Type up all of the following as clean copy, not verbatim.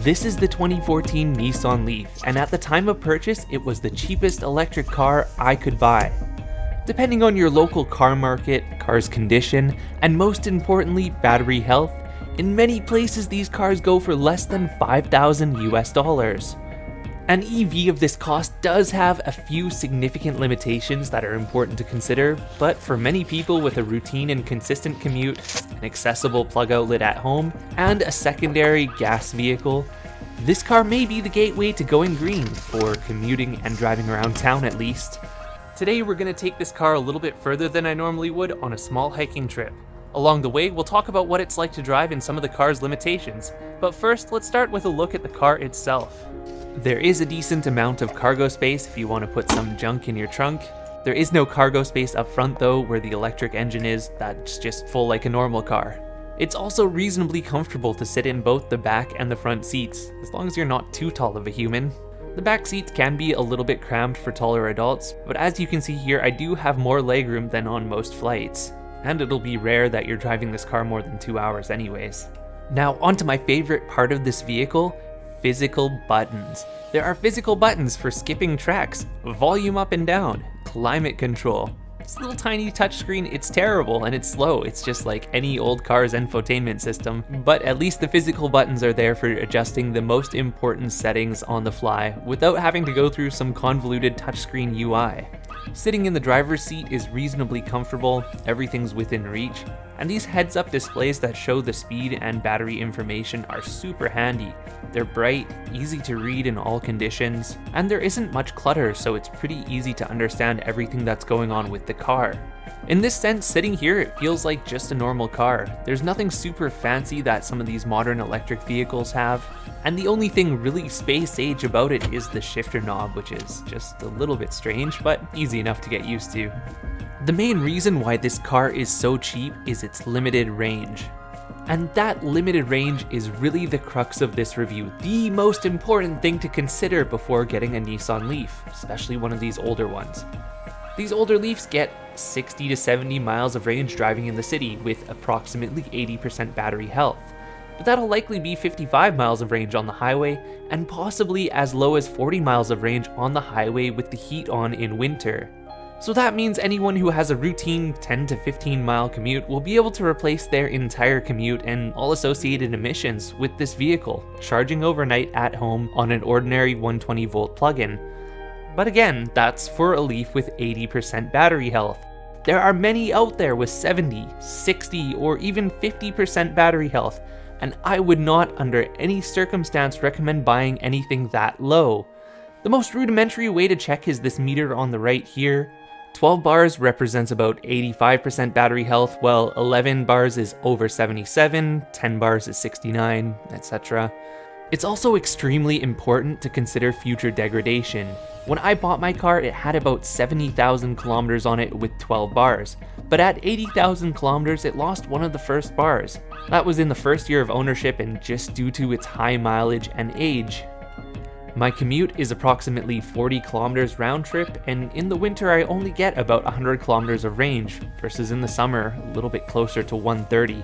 This is the 2014 Nissan Leaf, and at the time of purchase, it was the cheapest electric car I could buy. Depending on your local car market, car's condition, and most importantly, battery health, in many places these cars go for less than $5,000 US. An EV of this cost does have a few significant limitations that are important to consider, but for many people with a routine and consistent commute, an accessible plug outlet at home, and a secondary gas vehicle, this car may be the gateway to going green, for commuting and driving around town at least. Today we're going to take this car a little bit further than I normally would on a small hiking trip. Along the way, we'll talk about what it's like to drive and some of the car's limitations, but first let's start with a look at the car itself. There is a decent amount of cargo space if you want to put some junk in your trunk. There is no cargo space up front though, where the electric engine is. That's just full like a normal car. It's also reasonably comfortable to sit in both the back and the front seats, as long as you're not too tall of a human. The back seats can be a little bit cramped for taller adults, but as you can see here, I do have more legroom than on most flights. And it'll be rare that you're driving this car more than 2 hours anyways. Now onto my favorite part of this vehicle, physical buttons. There are physical buttons for skipping tracks, volume up and down, climate control. This little tiny touchscreen, it's terrible and it's slow. It's just like any old car's infotainment system, but at least the physical buttons are there for adjusting the most important settings on the fly without having to go through some convoluted touchscreen UI. Sitting in the driver's seat is reasonably comfortable, everything's within reach, and these heads-up displays that show the speed and battery information are super handy. They're bright, easy to read in all conditions, and there isn't much clutter, so it's pretty easy to understand everything that's going on with the car. In this sense, sitting here, it feels like just a normal car. There's nothing super fancy that some of these modern electric vehicles have, and the only thing really space age about it is the shifter knob, which is just a little bit strange, but easy enough to get used to. The main reason why this car is so cheap is its limited range. And that limited range is really the crux of this review, the most important thing to consider before getting a Nissan Leaf, especially one of these older ones. These older Leafs get 60 to 70 miles of range driving in the city with approximately 80% battery health. But that'll likely be 55 miles of range on the highway, and possibly as low as 40 miles of range on the highway with the heat on in winter. So that means anyone who has a routine 10 to 15 mile commute will be able to replace their entire commute and all associated emissions with this vehicle, charging overnight at home on an ordinary 120 volt plug-in. But again, that's for a Leaf with 80% battery health. There are many out there with 70, 60, or even 50% battery health, and I would not under any circumstance recommend buying anything that low. The most rudimentary way to check is this meter on the right here. 12 bars represents about 85% battery health, while 11 bars is over 77, 10 bars is 69, etc. It's also extremely important to consider future degradation. When I bought my car, it had about 70,000 kilometers on it with 12 bars, but at 80,000 kilometers it lost one of the first bars. That was in the first year of ownership and just due to its high mileage and age. My commute is approximately 40 kilometers round trip, and in the winter I only get about 100 kilometers of range, versus in the summer a little bit closer to 130.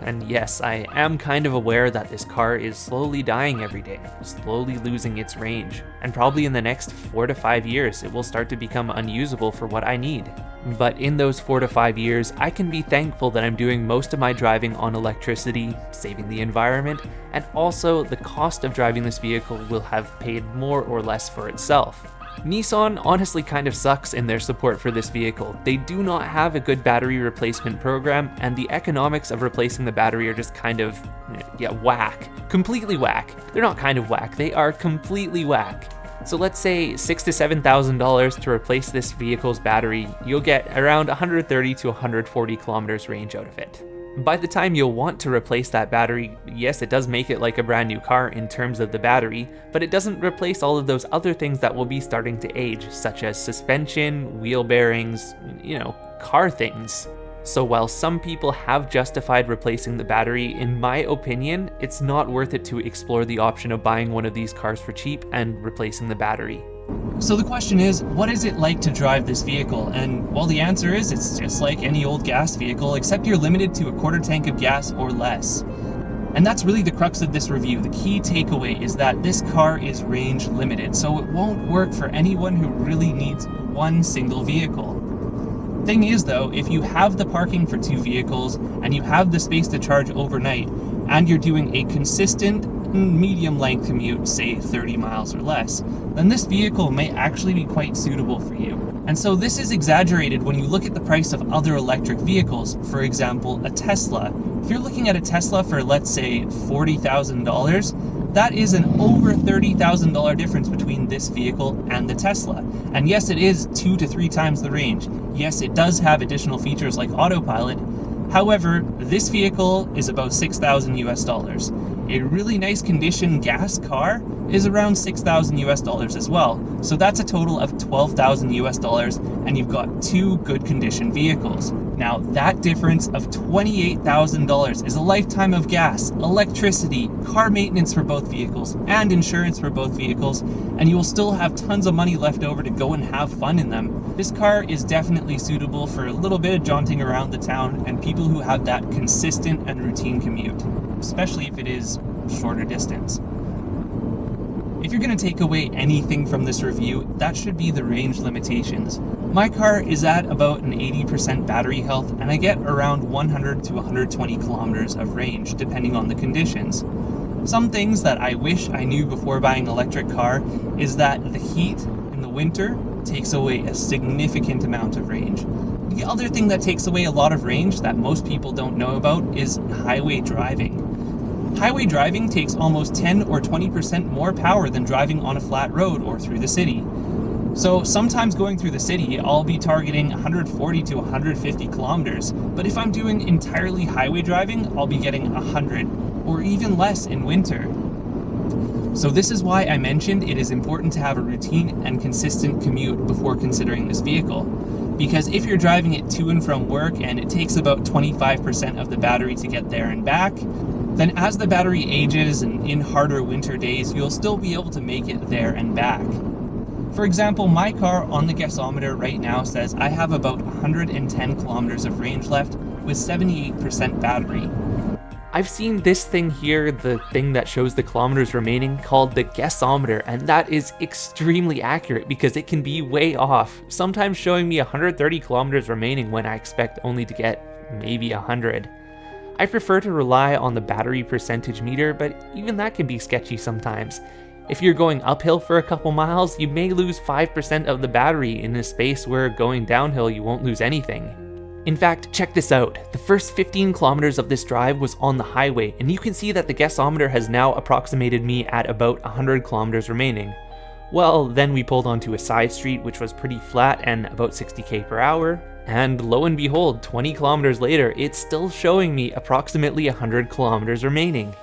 And yes, I am kind of aware that this car is slowly dying every day, slowly losing its range, and probably in the next 4 to 5 years it will start to become unusable for what I need. But in those 4 to 5 years, I can be thankful that I'm doing most of my driving on electricity, saving the environment, and also the cost of driving this vehicle will have paid more or less for itself. Nissan honestly kind of sucks in their support for this vehicle. They do not have a good battery replacement program, and the economics of replacing the battery are just kind of, whack. Completely whack. They're not kind of whack, they are completely whack. So let's say $6,000 to $7,000 to replace this vehicle's battery, you'll get around 130 to 140 kilometers range out of it. By the time you'll want to replace that battery, yes, it does make it like a brand new car in terms of the battery, but it doesn't replace all of those other things that will be starting to age, such as suspension, wheel bearings, car things. So while some people have justified replacing the battery, in my opinion, it's not worth it to explore the option of buying one of these cars for cheap and replacing the battery. So the question is, what is it like to drive this vehicle? And well, the answer is it's just like any old gas vehicle, except you're limited to a quarter tank of gas or less. And that's really the crux of this review. The key takeaway is that this car is range limited, so it won't work for anyone who really needs one single vehicle. Thing is though, if you have the parking for 2 vehicles and you have the space to charge overnight and you're doing a consistent medium length commute, say 30 miles or less, then this vehicle may actually be quite suitable for you. And so this is exaggerated when you look at the price of other electric vehicles. For example, a Tesla. If you're looking at a Tesla for, let's say, $40,000, that is an over $30,000 difference between this vehicle and the Tesla. And yes, it is 2 to 3 times the range. Yes, it does have additional features like autopilot. However, this vehicle is about $6,000 US. A really nice condition gas car is around $6,000 US as well. So that's a total of $12,000 US, and you've got 2 good condition vehicles. Now that difference of $28,000 is a lifetime of gas, electricity, car maintenance for both vehicles, and insurance for both vehicles, and you will still have tons of money left over to go and have fun in them. This car is definitely suitable for a little bit of jaunting around the town and people who have that consistent and routine commute, especially if it is shorter distance. If you're going to take away anything from this review, that should be the range limitations. My car is at about an 80% battery health, and I get around 100 to 120 kilometers of range, depending on the conditions. Some things that I wish I knew before buying an electric car is that the heat in the winter takes away a significant amount of range. The other thing that takes away a lot of range that most people don't know about is highway driving. Highway driving takes almost 10 or 20% more power than driving on a flat road or through the city. So sometimes going through the city, I'll be targeting 140 to 150 kilometers, but if I'm doing entirely highway driving, I'll be getting 100 or even less in winter. So this is why I mentioned it is important to have a routine and consistent commute before considering this vehicle. Because if you're driving it to and from work and it takes about 25% of the battery to get there and back, then as the battery ages and in harder winter days, you'll still be able to make it there and back. For example, my car on the Gasometer right now says I have about 110 kilometers of range left with 78% battery. I've seen this thing here, the thing that shows the kilometers remaining, called the Gasometer, and that is extremely accurate because it can be way off, sometimes showing me 130 kilometers remaining when I expect only to get maybe 100. I prefer to rely on the battery percentage meter, but even that can be sketchy sometimes. If you're going uphill for a couple miles, you may lose 5% of the battery in a space where going downhill you won't lose anything. In fact, check this out. The first 15 kilometers of this drive was on the highway, and you can see that the Gasometer has now approximated me at about 100 kilometers remaining. Well, then we pulled onto a side street which was pretty flat and about 60k per hour, and lo and behold, 20 kilometers later, it's still showing me approximately 100 kilometers remaining.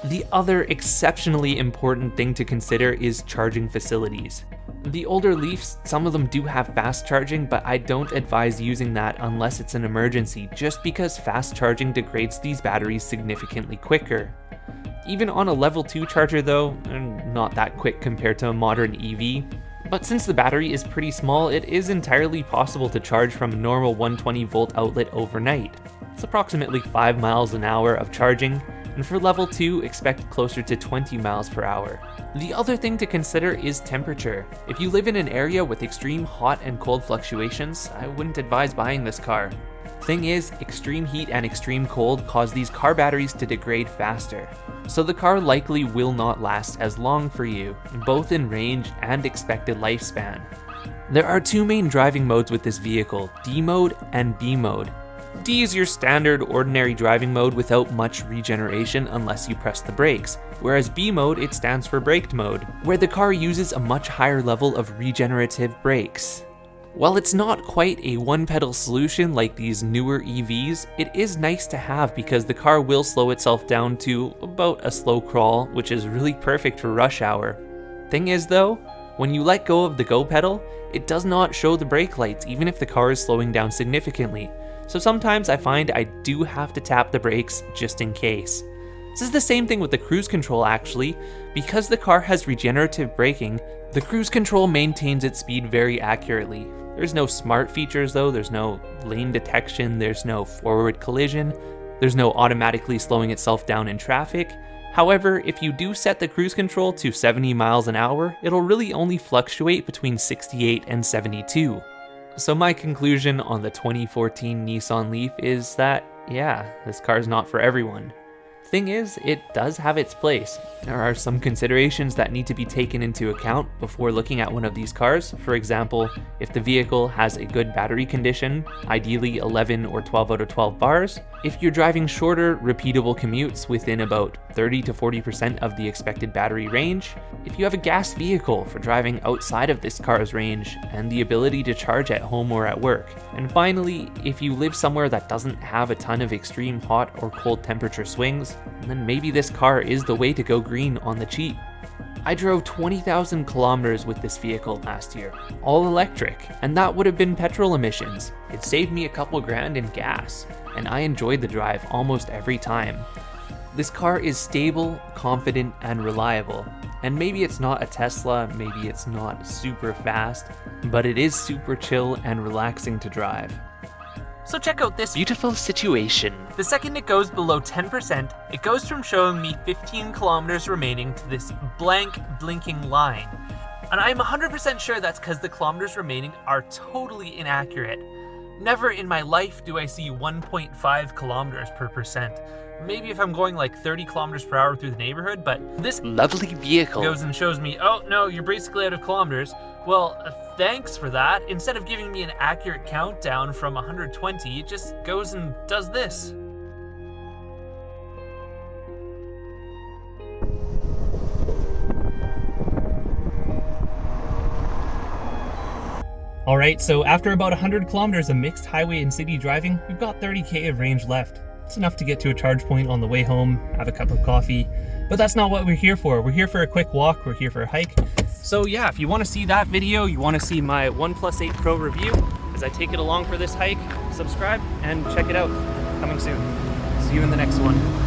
The other exceptionally important thing to consider is charging facilities. The older Leafs, some of them do have fast charging, but I don't advise using that unless it's an emergency, just because fast charging degrades these batteries significantly quicker. Even on a level 2 charger though, not that quick compared to a modern EV. But since the battery is pretty small, it is entirely possible to charge from a normal 120 volt outlet overnight. It's approximately 5 miles an hour of charging, and for level 2, expect closer to 20 miles per hour. The other thing to consider is temperature. If you live in an area with extreme hot and cold fluctuations, I wouldn't advise buying this car. Thing is, extreme heat and extreme cold cause these car batteries to degrade faster, so the car likely will not last as long for you, both in range and expected lifespan. There are 2 main driving modes with this vehicle, D mode and B mode. D is your standard ordinary driving mode without much regeneration unless you press the brakes, whereas B mode, it stands for braked mode, where the car uses a much higher level of regenerative brakes. While it's not quite a one-pedal solution like these newer EVs, it is nice to have because the car will slow itself down to about a slow crawl, which is really perfect for rush hour. Thing is though, when you let go of the go pedal, it does not show the brake lights even if the car is slowing down significantly. So sometimes I find I do have to tap the brakes just in case. This is the same thing with the cruise control actually. Because the car has regenerative braking, the cruise control maintains its speed very accurately. There's no smart features though, there's no lane detection, there's no forward collision, There's no automatically slowing itself down in traffic. However, if you do set the cruise control to 70 miles an hour, it'll really only fluctuate between 68 and 72. So my conclusion on the 2014 Nissan Leaf is that, yeah, this car's not for everyone. Thing is, it does have its place. There are some considerations that need to be taken into account before looking at one of these cars. For example, if the vehicle has a good battery condition, ideally 11 or 12 out of 12 bars, if you're driving shorter, repeatable commutes within about 30 to 40% of the expected battery range, if you have a gas vehicle for driving outside of this car's range, and the ability to charge at home or at work, and finally, if you live somewhere that doesn't have a ton of extreme hot or cold temperature swings, then maybe this car is the way to go green on the cheap. I drove 20,000 kilometers with this vehicle last year, all electric, and that would have been petrol emissions. It saved me a couple grand in gas, and I enjoyed the drive almost every time. This car is stable, confident, and reliable. And maybe it's not a Tesla, maybe it's not super fast, but it is super chill and relaxing to drive. So check out this Beautiful situation. The second it goes below 10%, it goes from showing me 15 kilometers remaining to this blank blinking line. And I'm 100% sure that's because the kilometers remaining are totally inaccurate. Never in my life do I see 1.5 kilometers per percent. Maybe if I'm going like 30 kilometers per hour through the neighborhood, but this lovely vehicle goes and shows me, oh no, you're basically out of kilometers. Well, thanks for that. Instead of giving me an accurate countdown from 120, it just goes and does this. Alright, so after about 100 kilometers of mixed highway and city driving, we've got 30k of range left. It's enough to get to a charge point on the way home, have a cup of coffee, but that's not what we're here for. We're here for a quick walk, we're here for a hike. So yeah, if you want to see that video, you want to see my OnePlus 8 Pro review as I take it along for this hike, subscribe and check it out. Coming soon. See you in the next one.